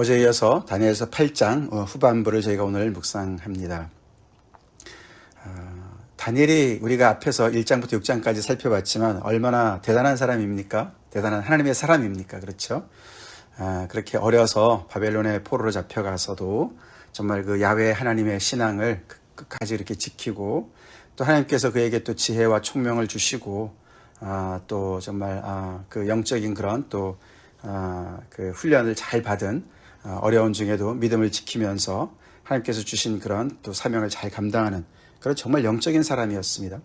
어제에 이어서 다니엘서 8장 후반부를 저희가 오늘 묵상합니다. 다니엘이 우리가 앞에서 1장부터 6장까지 살펴봤지만 얼마나 대단한 사람입니까? 대단한 하나님의 사람입니까? 그렇죠? 그렇게 어려서 바벨론의 포로로 잡혀가서도 정말 그 야훼 하나님의 신앙을 끝까지 이렇게 지키고 또 하나님께서 그에게 또 지혜와 총명을 주시고 또 정말 그 영적인 그런 또 그 훈련을 잘 받은 어려운 중에도 믿음을 지키면서 하나님께서 주신 그런 또 사명을 잘 감당하는 그런 정말 영적인 사람이었습니다.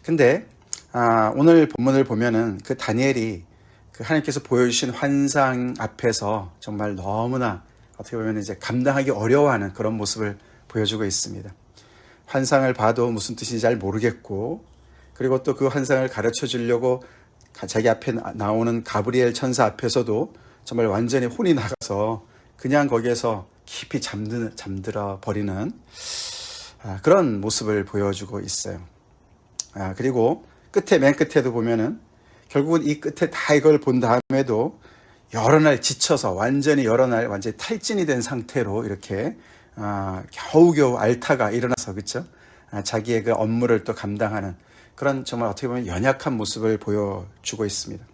근데 오늘 본문을 보면은 그 다니엘이 그 하나님께서 보여주신 환상 앞에서 정말 너무나 어떻게 보면 이제 감당하기 어려워하는 그런 모습을 보여주고 있습니다. 환상을 봐도 무슨 뜻인지 잘 모르겠고, 그리고 또 그 환상을 가르쳐 주려고 자기 앞에 나오는 가브리엘 천사 앞에서도 정말 완전히 혼이 나가서 그냥 거기에서 깊이 잠들어 버리는 그런 모습을 보여주고 있어요. 그리고 맨 끝에도 보면은 결국은 이 끝에 다 이걸 본 다음에도 여러 날 지쳐서 완전히 탈진이 된 상태로 이렇게 겨우겨우 앓다가 일어나서, 그렇죠? 자기의 그 업무를 또 감당하는 그런 정말 어떻게 보면 연약한 모습을 보여주고 있습니다.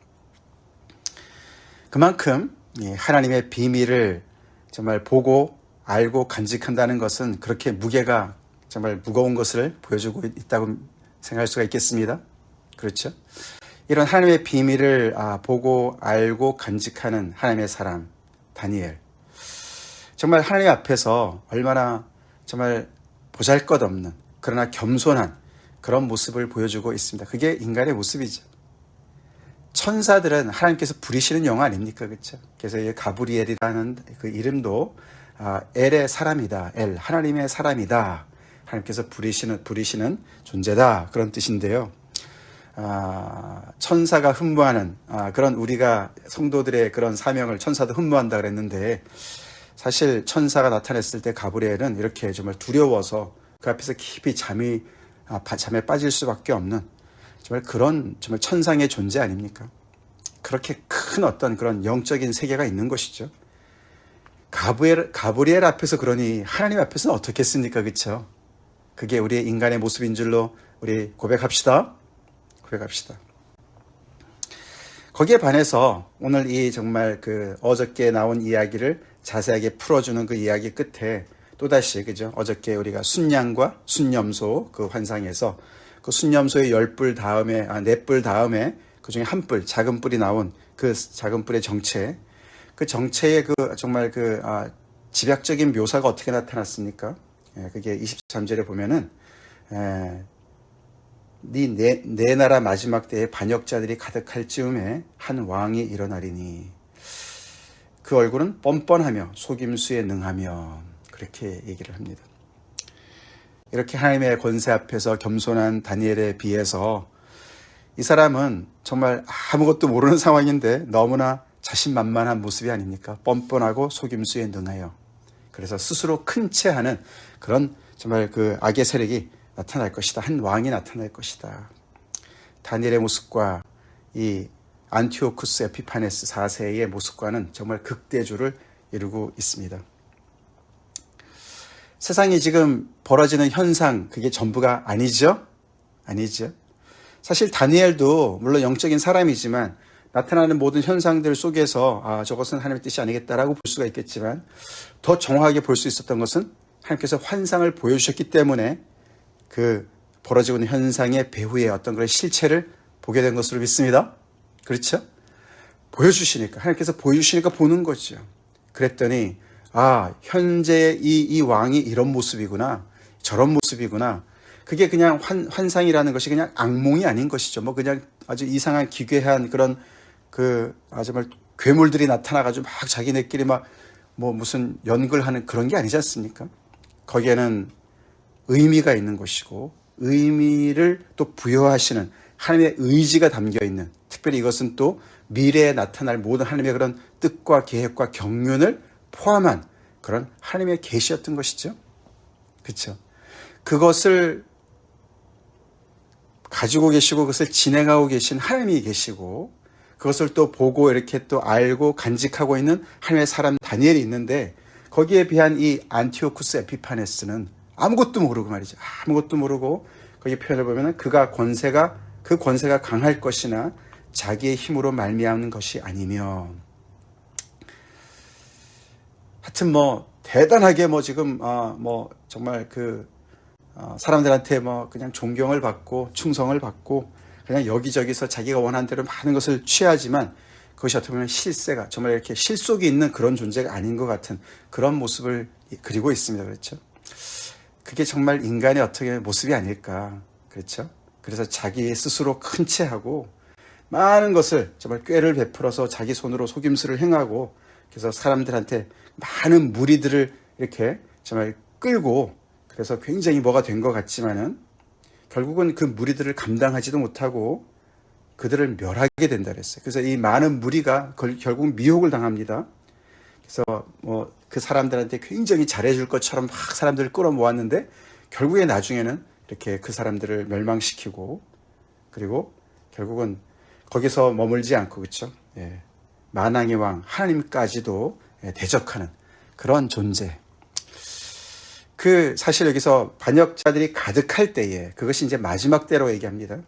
그만큼 하나님의 비밀을 정말 보고 알고 간직한다는 것은 그렇게 무게가 정말 무거운 것을 보여주고 있다고 생각할 수가 있겠습니다. 그렇죠? 이런 하나님의 비밀을 보고 알고 간직하는 하나님의 사람 다니엘, 정말 하나님 앞에서 얼마나 정말 보잘것없는 그러나 겸손한 그런 모습을 보여주고 있습니다. 그게 인간의 모습이죠. 천사들은 하나님께서 부리시는 영어 아닙니까? 그렇죠? 그래서 이 가브리엘이라는 그 이름도 엘의 사람이다. 엘, 하나님의 사람이다. 하나님께서 부리시는 존재다. 그런 뜻인데요. 천사가 흠모하는 그런 우리가 성도들의 그런 사명을 천사도 흠모한다 그랬는데, 사실 천사가 나타났을 때 가브리엘은 이렇게 정말 두려워서 그 앞에서 깊이 잠에 빠질 수밖에 없는 정말 천상의 존재 아닙니까? 그렇게 큰 어떤 그런 영적인 세계가 있는 것이죠. 가브리엘 앞에서 그러니 하나님 앞에서는 어떻겠습니까? 그렇죠? 그게 우리의 인간의 모습인 줄로 우리 고백합시다. 거기에 반해서 오늘 이 정말 그 어저께 나온 이야기를 자세하게 풀어주는 그 이야기 끝에 또다시, 그죠? 어저께 우리가 순양과 순염소 그 환상에서 그 순염소의 10뿔 다음에, 4뿔 다음에 그 중에 한 뿔, 작은 뿔이 나온 그 작은 뿔의 정체, 그 정체의 그 정말 그 집약적인 묘사가 어떻게 나타났습니까? 그게 23절에 보면은, 네 나라 마지막 때에 반역자들이 가득할 즈음에 한 왕이 일어나리니 그 얼굴은 뻔뻔하며 속임수에 능하며, 그렇게 얘기를 합니다. 이렇게 하나님의 권세 앞에서 겸손한 다니엘에 비해서 이 사람은 정말 아무것도 모르는 상황인데 너무나 자신만만한 모습이 아닙니까? 뻔뻔하고 속임수에 능하여, 그래서 스스로 큰 체하는 그런 정말 그 악의 세력이 나타날 것이다. 한 왕이 나타날 것이다. 다니엘의 모습과 이 안티오쿠스 에피파네스 4세의 모습과는 정말 극대조를 이루고 있습니다. 세상이 지금 벌어지는 현상, 그게 전부가 아니죠? 사실 다니엘도 물론 영적인 사람이지만 나타나는 모든 현상들 속에서 저것은 하나님의 뜻이 아니겠다라고 볼 수가 있겠지만, 더 정확하게 볼 수 있었던 것은 하나님께서 환상을 보여주셨기 때문에 그 벌어지고 있는 현상의 배후의 어떤 그런 실체를 보게 된 것으로 믿습니다. 그렇죠? 하나님께서 보여주시니까 보는 거죠. 그랬더니 현재 이 왕이 이런 모습이구나, 저런 모습이구나. 그게 그냥 환상이라는 것이 그냥 악몽이 아닌 것이죠. 그냥 아주 이상한 기괴한 그런 정말 괴물들이 나타나가지고 막 자기네끼리 무슨 연글하는 그런 게 아니지 않습니까? 거기에는 의미가 있는 것이고, 의미를 또 부여하시는 하나님의 의지가 담겨 있는, 특별히 이것은 또 미래에 나타날 모든 하나님의 그런 뜻과 계획과 경륜을 포함한 그런 하나님의 계시였던 것이죠. 그렇죠? 그것을 가지고 계시고 그것을 진행하고 계신 하나님이 계시고, 그것을 또 보고 이렇게 또 알고 간직하고 있는 하나님의 사람 다니엘이 있는데, 거기에 비한 이 안티오쿠스 에피파네스는 아무것도 모르고 말이죠. 아무것도 모르고, 거기 표현을 보면은 그 권세가 강할 것이나 자기의 힘으로 말미암는 것이 아니며, 하여튼 대단하게 지금 정말 사람들한테 그냥 존경을 받고 충성을 받고 그냥 여기저기서 자기가 원하는 대로 많은 것을 취하지만, 그것이 어떻게 보면 실세가 정말 이렇게 실속이 있는 그런 존재가 아닌 것 같은 그런 모습을 그리고 있습니다. 그렇죠? 그게 정말 인간의 어떻게 모습이 아닐까. 그렇죠? 그래서 자기 스스로 큰 체하고 많은 것을 정말 꾀를 베풀어서 자기 손으로 속임수를 행하고, 그래서 사람들한테 많은 무리들을 이렇게 정말 끌고, 그래서 굉장히 뭐가 된 것 같지만은 결국은 그 무리들을 감당하지도 못하고 그들을 멸하게 된다 그랬어요. 그래서 이 많은 무리가 결국 미혹을 당합니다. 그래서 그 사람들한테 굉장히 잘해줄 것처럼 막 사람들을 끌어모았는데, 결국에 나중에는 이렇게 그 사람들을 멸망시키고, 그리고 결국은 거기서 머물지 않고, 그렇죠? 예, 만왕의 왕 하나님까지도 대적하는 그런 존재. 사실 여기서 반역자들이 가득할 때에, 그것이 이제 마지막 때로 얘기합니다.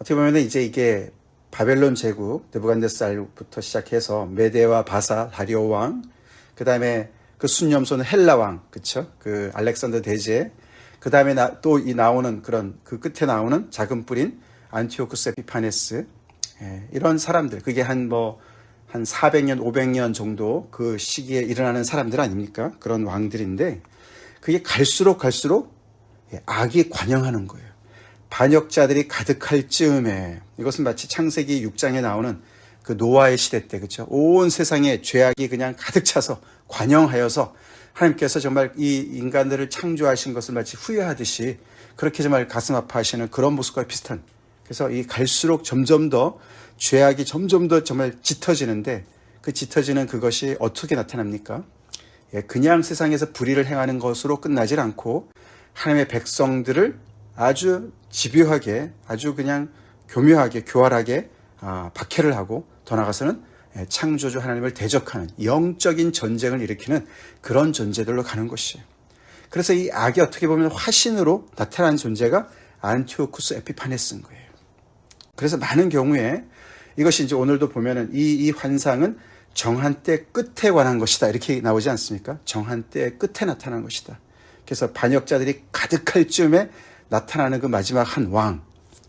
어떻게 보면 이제 이게 바벨론 제국 느부갓네살부터 시작해서 메데와 바사 다리오 왕, 그 다음에 그 순념소는 헬라 왕, 그쵸? 그 알렉산더 대제, 그 다음에 또 나오는 그 끝에 나오는 작은 뿔인 안티오쿠스 에피파네스, 이런 사람들, 그게 한 400년, 500년 정도 그 시기에 일어나는 사람들 아닙니까? 그런 왕들인데, 그게 갈수록 악이 관영하는 거예요. 반역자들이 가득할 즈음에, 이것은 마치 창세기 6장에 나오는 그 노아의 시대 때, 그렇죠? 온 세상에 죄악이 그냥 가득 차서 관영하여서 하나님께서 정말 이 인간들을 창조하신 것을 마치 후회하듯이 그렇게 정말 가슴 아파하시는 그런 모습과 비슷한, 그래서 이 갈수록 점점 더 죄악이 점점 더 정말 짙어지는데, 그 짙어지는 그것이 어떻게 나타납니까? 그냥 세상에서 불의를 행하는 것으로 끝나질 않고 하나님의 백성들을 아주 집요하게, 아주 그냥 교묘하게, 교활하게 박해를 하고, 더 나아가서는 창조주 하나님을 대적하는 영적인 전쟁을 일으키는 그런 존재들로 가는 것이에요. 그래서 이 악이 어떻게 보면 화신으로 나타난 존재가 안티오쿠스 에피파네스인 거예요. 그래서 많은 경우에 이것이 이제 오늘도 보면은 이 환상은 정한 때 끝에 관한 것이다, 이렇게 나오지 않습니까? 정한 때 끝에 나타난 것이다. 그래서 반역자들이 가득할 즈음에 나타나는 그 마지막 한 왕.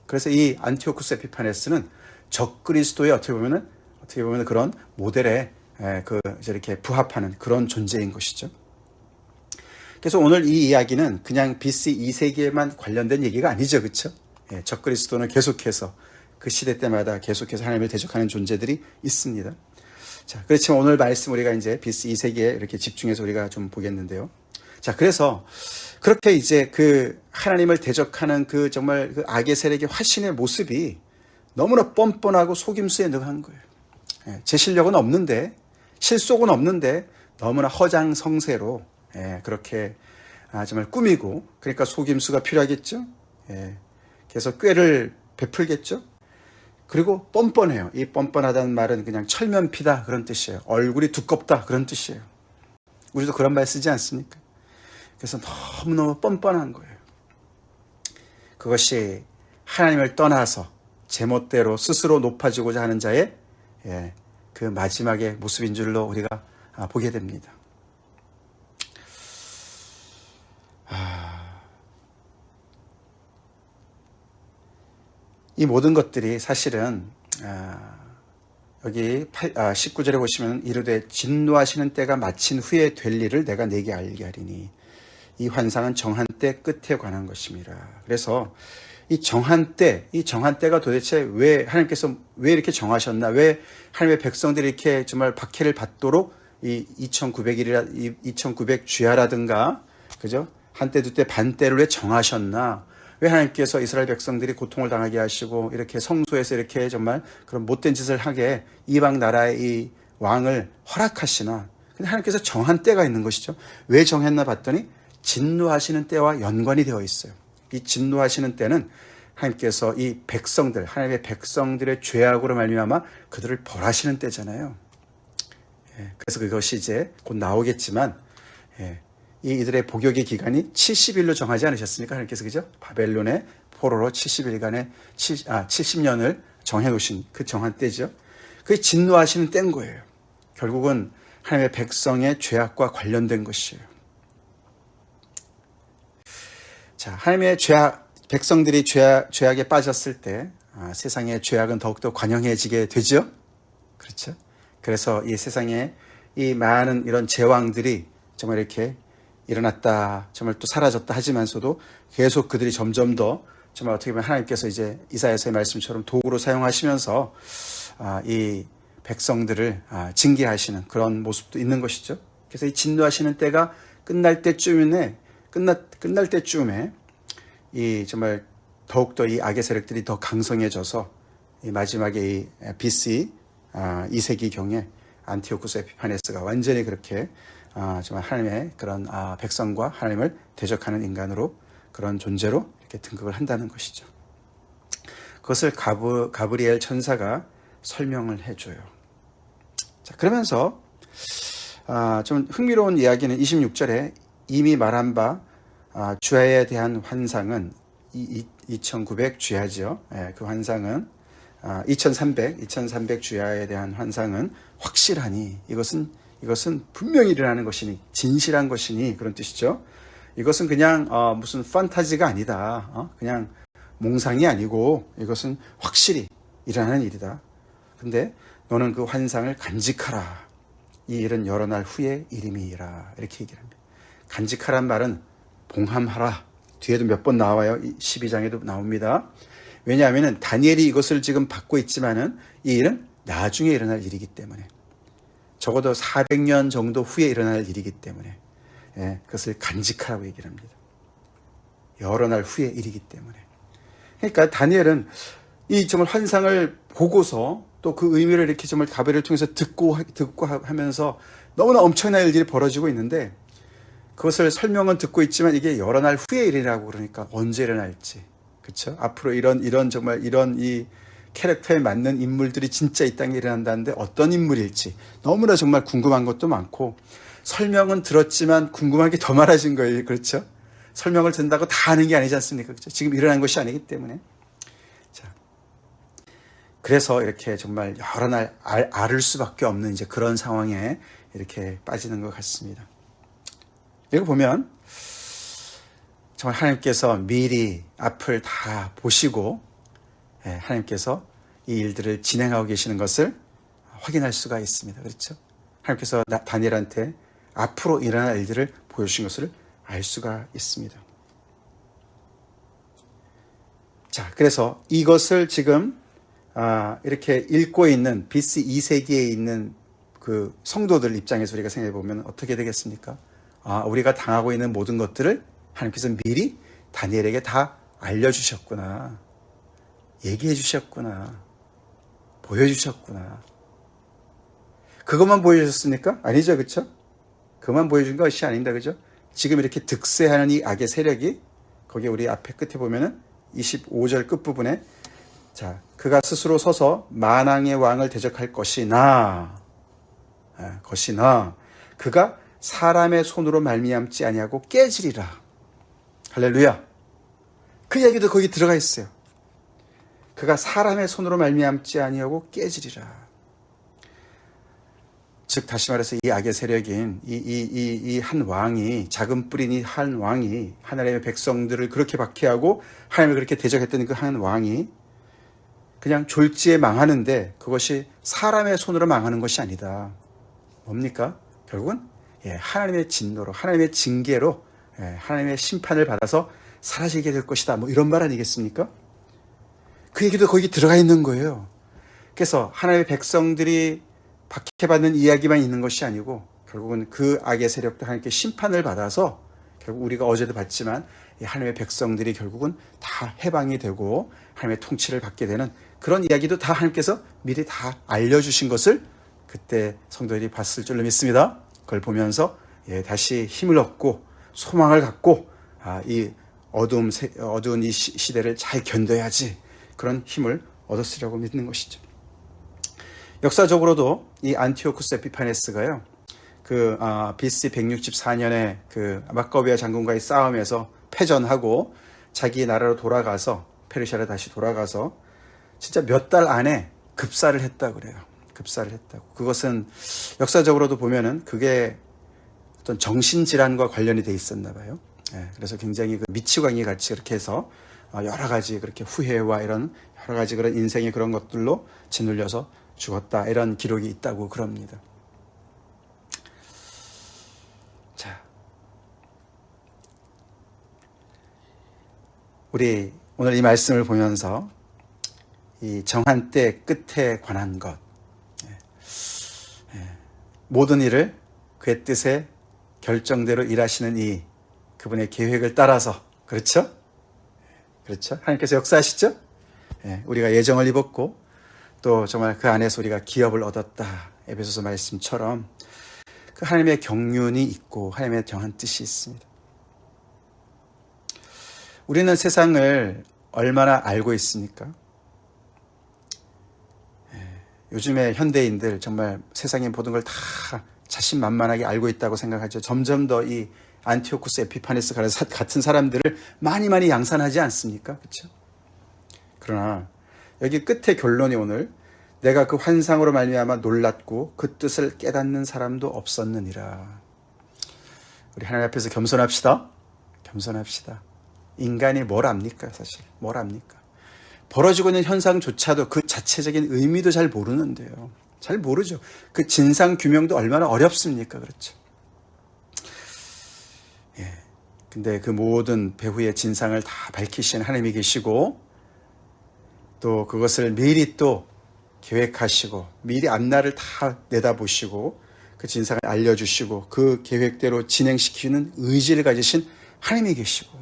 그래서 이 안티오쿠스 에피파네스는 적그리스도의 어떻게 보면 그런 모델에 이렇게 부합하는 그런 존재인 것이죠. 그래서 오늘 이 이야기는 그냥 BC 2세기에만 관련된 얘기가 아니죠, 그렇죠? 적그리스도는 계속해서 그 시대 때마다 계속해서 하나님을 대적하는 존재들이 있습니다. 자, 그렇지만 오늘 말씀 우리가 이제 BC 2세기에 이렇게 집중해서 우리가 좀 보겠는데요. 자, 그래서 그렇게 이제 그 하나님을 대적하는 그 정말 그 악의 세력의 화신의 모습이 너무나 뻔뻔하고 속임수에 능한 거예요. 제 실력은 없는데, 실속은 없는데 너무나 허장성세로 그렇게 정말 꾸미고, 그러니까 속임수가 필요하겠죠. 그래서 꾀를 베풀겠죠. 그리고 뻔뻔해요. 이 뻔뻔하다는 말은 그냥 철면피다 그런 뜻이에요. 얼굴이 두껍다 그런 뜻이에요. 우리도 그런 말 쓰지 않습니까? 그래서 너무너무 뻔뻔한 거예요. 그것이 하나님을 떠나서 제멋대로 스스로 높아지고자 하는 자의 그 마지막의 모습인 줄로 우리가 보게 됩니다. 이 모든 것들이 사실은 여기 19절에 보시면 이르되 진노하시는 때가 마친 후에 될 일을 내가 네게 알게 하리니 이 환상은 정한 때 끝에 관한 것입니다. 그래서 이 정한 때가 도대체 왜 하나님께서 왜 이렇게 정하셨나? 왜 하나님의 백성들이 이렇게 정말 박해를 받도록 이 2900 주야라든가, 그죠? 한때 두때 반때를 왜 정하셨나? 왜 하나님께서 이스라엘 백성들이 고통을 당하게 하시고 이렇게 성소에서 이렇게 정말 그런 못된 짓을 하게 이방 나라의 이 왕을 허락하시나? 근데 하나님께서 정한 때가 있는 것이죠. 왜 정했나 봤더니 진노하시는 때와 연관이 되어 있어요. 이 진노하시는 때는 하나님께서 이 백성들, 하나님의 백성들의 죄악으로 말미암아 그들을 벌하시는 때잖아요. 그래서 그것이 이제 곧 나오겠지만, 이 이들의 복역의 기간이 70일로 정하지 않으셨습니까? 하나님께서, 그죠? 바벨론의 포로로 70일간의 70년을 정해놓으신 그 정한 때죠. 그게 진노하시는 때인 거예요. 결국은 하나님의 백성의 죄악과 관련된 것이에요. 자, 하나님의 백성들이 죄악에 빠졌을 때 세상의 죄악은 더욱더 관영해지게 되죠. 그렇죠? 그래서 이 세상에 이 많은 이런 제왕들이 정말 이렇게 일어났다, 정말 또 사라졌다 하지만서도 계속 그들이 점점 더 정말 어떻게 보면 하나님께서 이제 이사야서의 말씀처럼 도구로 사용하시면서 이 백성들을 징계하시는 그런 모습도 있는 것이죠. 그래서 이 진노하시는 때가 끝날 때쯤에 이 정말 더욱더 이 악의 세력들이 더 강성해져서 이 마지막에 이 BC 2세기 경에 안티오쿠스 에피파네스가 완전히 그렇게 정말 하나님의 그런 백성과 하나님을 대적하는 인간으로 그런 존재로 이렇게 등극을 한다는 것이죠. 그것을 가브리엘 천사가 설명을 해줘요. 자, 그러면서 좀 흥미로운 이야기는 26절에 이미 말한 바 주야에 대한 환상은 2900 주야죠. 그 환상은 2300 주야에 대한 환상은 확실하니 이것은 분명히 일어나는 것이니 진실한 것이니 그런 뜻이죠. 이것은 그냥 무슨 판타지가 아니다. 그냥 몽상이 아니고 이것은 확실히 일어나는 일이다. 근데 너는 그 환상을 간직하라. 이 일은 여러 날 후에 일임이라. 이렇게 얘기를 합니다. 간직하란 말은 봉함하라. 뒤에도 몇 번 나와요. 12장에도 나옵니다. 왜냐하면 다니엘이 이것을 지금 받고 있지만은 이 일은 나중에 일어날 일이기 때문에, 적어도 400년 정도 후에 일어날 일이기 때문에 그것을 간직하라고 얘기를 합니다. 여러 날 후에 일이기 때문에. 그러니까 다니엘은 이 정말 환상을 보고서 또 그 의미를 이렇게 정말 가브리엘을 통해서 듣고 하면서 너무나 엄청난 일들이 벌어지고 있는데, 그것을 설명은 듣고 있지만 이게 여러 날 후의 일이라고 그러니까 언제 일어날지, 그렇죠? 앞으로 이런 정말 이런 이 캐릭터에 맞는 인물들이 진짜 이 땅에 일어난다는데 어떤 인물일지 너무나 정말 궁금한 것도 많고, 설명은 들었지만 궁금한 게 더 많아진 거예요. 그렇죠? 설명을 듣는다고 다 아는 게 아니지 않습니까? 그렇죠? 지금 일어난 것이 아니기 때문에. 자, 그래서 이렇게 정말 여러 날 앓을 수밖에 없는 이제 그런 상황에 이렇게 빠지는 것 같습니다. 여기 보면 정말 하나님께서 미리 앞을 다 보시고 하나님께서 이 일들을 진행하고 계시는 것을 확인할 수가 있습니다. 그렇죠? 하나님께서 다니엘한테 앞으로 일어날 일들을 보여주신 것을 알 수가 있습니다. 자, 그래서 이것을 지금 이렇게 읽고 있는 BC 2세기에 있는 그 성도들 입장에서 우리가 생각해 보면 어떻게 되겠습니까? 우리가 당하고 있는 모든 것들을 하나님께서 미리 다니엘에게 다 알려주셨구나. 얘기해 주셨구나. 보여주셨구나. 그것만 보여주셨습니까? 아니죠. 그렇죠? 그것만 보여준 것이 아닙니다. 그죠? 지금 이렇게 득세하는 이 악의 세력이, 거기 우리 앞에 끝에 보면은 25절 끝부분에, 자, 그가 스스로 서서 만왕의 왕을 대적할 것이나 그가 사람의 손으로 말미암지 아니하고 깨지리라. 할렐루야. 그 얘기도 거기 들어가 있어요. 그가 사람의 손으로 말미암지 아니하고 깨지리라. 즉 다시 말해서 이 악의 세력인 이 한 왕이, 작은 뿌린 이 한 왕이, 하나님의 백성들을 그렇게 박해하고 하나님을 그렇게 대적했던 그 한 왕이 그냥 졸지에 망하는데, 그것이 사람의 손으로 망하는 것이 아니다. 뭡니까? 결국은 하나님의 진노로, 하나님의 징계로, 하나님의 심판을 받아서 사라지게 될 것이다. 뭐 이런 말 아니겠습니까? 그 얘기도 거기 들어가 있는 거예요. 그래서 하나님의 백성들이 박해받는 이야기만 있는 것이 아니고, 결국은 그 악의 세력도 하나님께 심판을 받아서, 결국 우리가 어제도 봤지만 하나님의 백성들이 결국은 다 해방이 되고 하나님의 통치를 받게 되는 그런 이야기도 다 하나님께서 미리 다 알려주신 것을 그때 성도들이 봤을 줄로 믿습니다. 그걸 보면서 다시 힘을 얻고 소망을 갖고 이 어두운 이 시대를 잘 견뎌야지 그런 힘을 얻었으려고 믿는 것이죠. 역사적으로도 이 안티오쿠스 에피파네스가요, BC 164년에 그 마카비아 장군과의 싸움에서 패전하고 자기 나라로 돌아가서 페르시아로 다시 돌아가서 진짜 몇 달 안에 급사를 했다고 그래요. 급사를 했다고. 그것은 역사적으로도 보면은 그게 어떤 정신질환과 관련이 돼 있었나 봐요. 그래서 굉장히 그 미치광이 같이 그렇게 해서 여러 가지 그렇게 후회와 이런 여러 가지 그런 인생의 그런 것들로 짓눌려서 죽었다, 이런 기록이 있다고 그럽니다. 자, 우리 오늘 이 말씀을 보면서 이 정한 때 끝에 관한 것, 모든 일을 그의 뜻에 결정대로 일하시는 이 그분의 계획을 따라서, 그렇죠? 그렇죠? 하나님께서 역사하시죠? 우리가 예정을 입었고 또 정말 그 안에서 우리가 기업을 얻었다, 에베소서 말씀처럼 그 하나님의 경륜이 있고 하나님의 정한 뜻이 있습니다. 우리는 세상을 얼마나 알고 있습니까? 요즘에 현대인들 정말 세상의 모든 걸 다 자신만만하게 알고 있다고 생각하죠. 점점 더 이 안티오쿠스 에피파네스 같은 사람들을 많이 양산하지 않습니까? 그렇죠? 그러나 여기 끝에 결론이 오늘 내가 그 환상으로 말미암아 놀랐고 그 뜻을 깨닫는 사람도 없었느니라. 우리 하나님 앞에서 겸손합시다. 겸손합시다. 인간이 뭘 압니까? 사실 뭘 압니까? 벌어지고 있는 현상조차도 그 자체적인 의미도 잘 모르는데요. 잘 모르죠. 그 진상 규명도 얼마나 어렵습니까? 그렇죠. 근데 그 모든 배후의 진상을 다 밝히시는 하나님이 계시고 또 그것을 미리 또 계획하시고 미리 앞날을 다 내다보시고 그 진상을 알려주시고 그 계획대로 진행시키는 의지를 가지신 하나님이 계시고,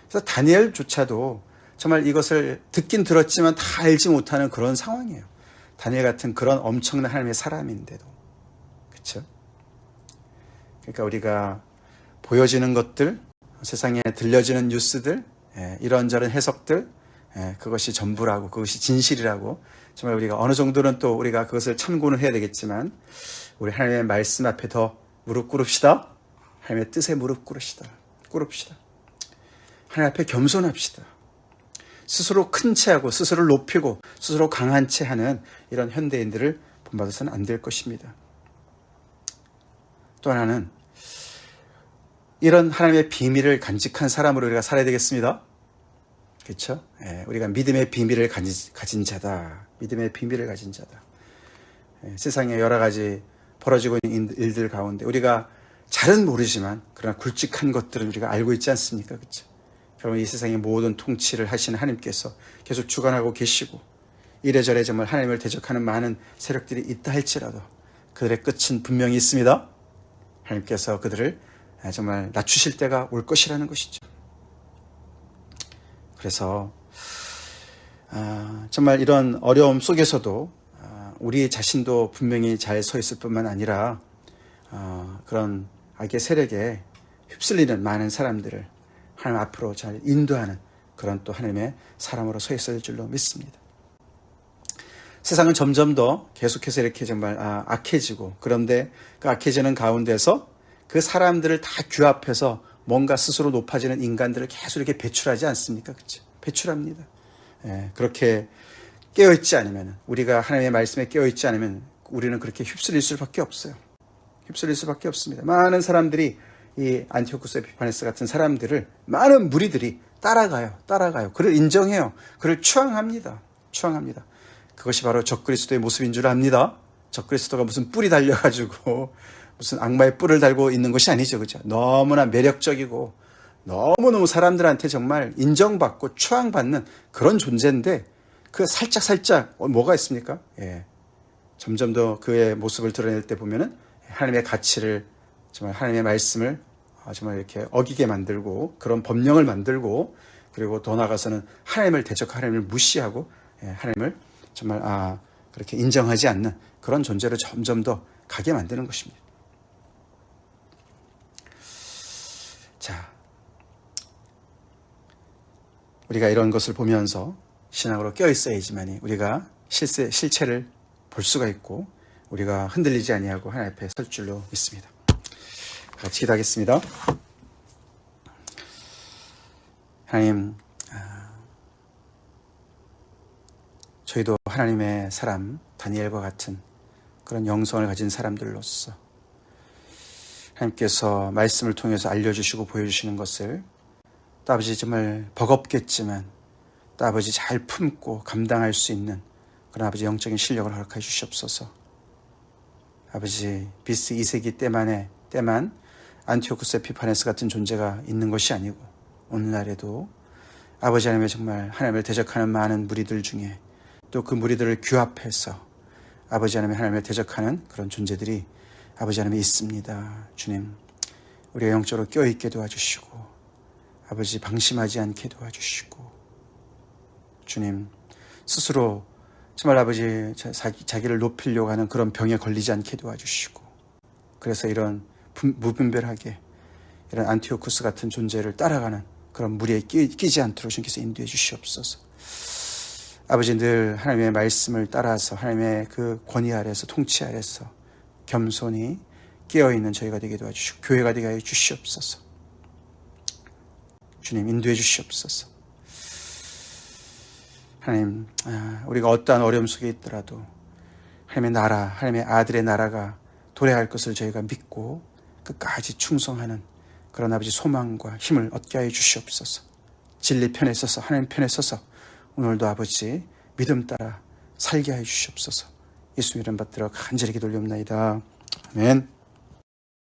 그래서 다니엘조차도 정말 이것을 듣긴 들었지만 다 알지 못하는 그런 상황이에요. 다니엘 같은 그런 엄청난 하나님의 사람인데도. 그렇죠? 그러니까 우리가 보여지는 것들, 세상에 들려지는 뉴스들, 이런저런 해석들, 그것이 전부라고, 그것이 진실이라고, 정말 우리가 어느 정도는 또 우리가 그것을 참고는 해야 되겠지만 우리 하나님의 말씀 앞에 더 무릎 꿇읍시다. 하나님의 뜻에 무릎 꿇읍시다. 하나님 앞에 겸손합시다. 스스로 큰 체하고 스스로를 높이고 스스로 강한 채 하는 이런 현대인들을 본받아서는 안 될 것입니다. 또 하나는 이런 하나님의 비밀을 간직한 사람으로 우리가 살아야 되겠습니다. 그렇죠? 우리가 믿음의 비밀을 가진 자다. 믿음의 비밀을 가진 자다. 세상에 여러 가지 벌어지고 있는 일들 가운데 우리가 잘은 모르지만 그러나 굵직한 것들은 우리가 알고 있지 않습니까? 그렇죠? 여러분, 이 세상의 모든 통치를 하시는 하나님께서 계속 주관하고 계시고 이래저래 정말 하나님을 대적하는 많은 세력들이 있다 할지라도 그들의 끝은 분명히 있습니다. 하나님께서 그들을 정말 낮추실 때가 올 것이라는 것이죠. 그래서 정말 이런 어려움 속에서도 우리 자신도 분명히 잘 서 있을 뿐만 아니라 그런 악의 세력에 휩쓸리는 많은 사람들을 하나님 앞으로 잘 인도하는 그런 또 하나님의 사람으로 서 있을 줄로 믿습니다. 세상은 점점 더 계속해서 이렇게 정말 악해지고, 그런데 그 악해지는 가운데서 그 사람들을 다 규합해서 뭔가 스스로 높아지는 인간들을 계속 이렇게 배출하지 않습니까? 그렇죠? 배출합니다. 그렇게 깨어있지 않으면, 우리가 하나님의 말씀에 깨어있지 않으면 우리는 그렇게 휩쓸릴 수밖에 없어요. 휩쓸릴 수밖에 없습니다. 많은 사람들이 이 안티오쿠스 에피파네스 같은 사람들을 많은 무리들이 따라가요. 그를 인정해요. 그를 추앙합니다. 그것이 바로 적그리스도의 모습인 줄 압니다. 적그리스도가 무슨 뿔이 달려가지고 무슨 악마의 뿔을 달고 있는 것이 아니죠. 그죠? 너무나 매력적이고 너무너무 사람들한테 정말 인정받고 추앙받는 그런 존재인데 그 살짝 뭐가 있습니까? 점점 더 그의 모습을 드러낼 때 보면은 하나님의 가치를, 정말 하나님의 말씀을 정말 이렇게 어기게 만들고 그런 법령을 만들고, 그리고 더 나아가서는 하나님을 대적하고 하나님을 무시하고 하나님을 정말 그렇게 인정하지 않는 그런 존재로 점점 더 가게 만드는 것입니다. 자, 우리가 이런 것을 보면서 신앙으로 껴있어야지만이 우리가 실체를 볼 수가 있고 우리가 흔들리지 아니하고 하나님 앞에 설 줄로 믿습니다. 같이 기도하겠습니다. 하나님, 저희도 하나님의 사람 다니엘과 같은 그런 영성을 가진 사람들로서 하나님께서 말씀을 통해서 알려주시고 보여주시는 것을 또 아버지 정말 버겁겠지만 또 아버지 잘 품고 감당할 수 있는 그런 아버지 영적인 실력을 허락해 주시옵소서. 아버지 BC 2세기 때만 안티오쿠스 에피파네스 같은 존재가 있는 것이 아니고 오늘날에도 아버지 하나님의 정말 하나님을 대적하는 많은 무리들 중에 또 그 무리들을 규합해서 아버지 하나님을 대적하는 그런 존재들이 아버지 하나님이 있습니다. 주님, 우리가 영적으로 껴있게 도와주시고 아버지 방심하지 않게 도와주시고 주님, 스스로 정말 아버지 자기를 높이려고 하는 그런 병에 걸리지 않게 도와주시고 그래서 이런 무분별하게 이런 안티오쿠스 같은 존재를 따라가는 그런 무리에 끼지 않도록 주님께서 인도해 주시옵소서. 아버지 늘 하나님의 말씀을 따라서 하나님의 그 권위 아래서 통치 아래서 겸손히 깨어있는 저희가 되게 도와주시고 교회가 되게 하여 주시옵소서. 주님 인도해 주시옵소서. 하나님, 우리가 어떠한 어려움 속에 있더라도 하나님의 나라, 하나님의 아들의 나라가 도래할 것을 저희가 믿고 끝까지 충성하는 그런 아버지 소망과 힘을 얻게 하여 주시옵소서. 진리 편에 서서 하나님 편에 서서 오늘도 아버지 믿음 따라 살게 하여 주시옵소서. 예수 이름 받들어 간절히 기도 올리옵나이다. 아멘.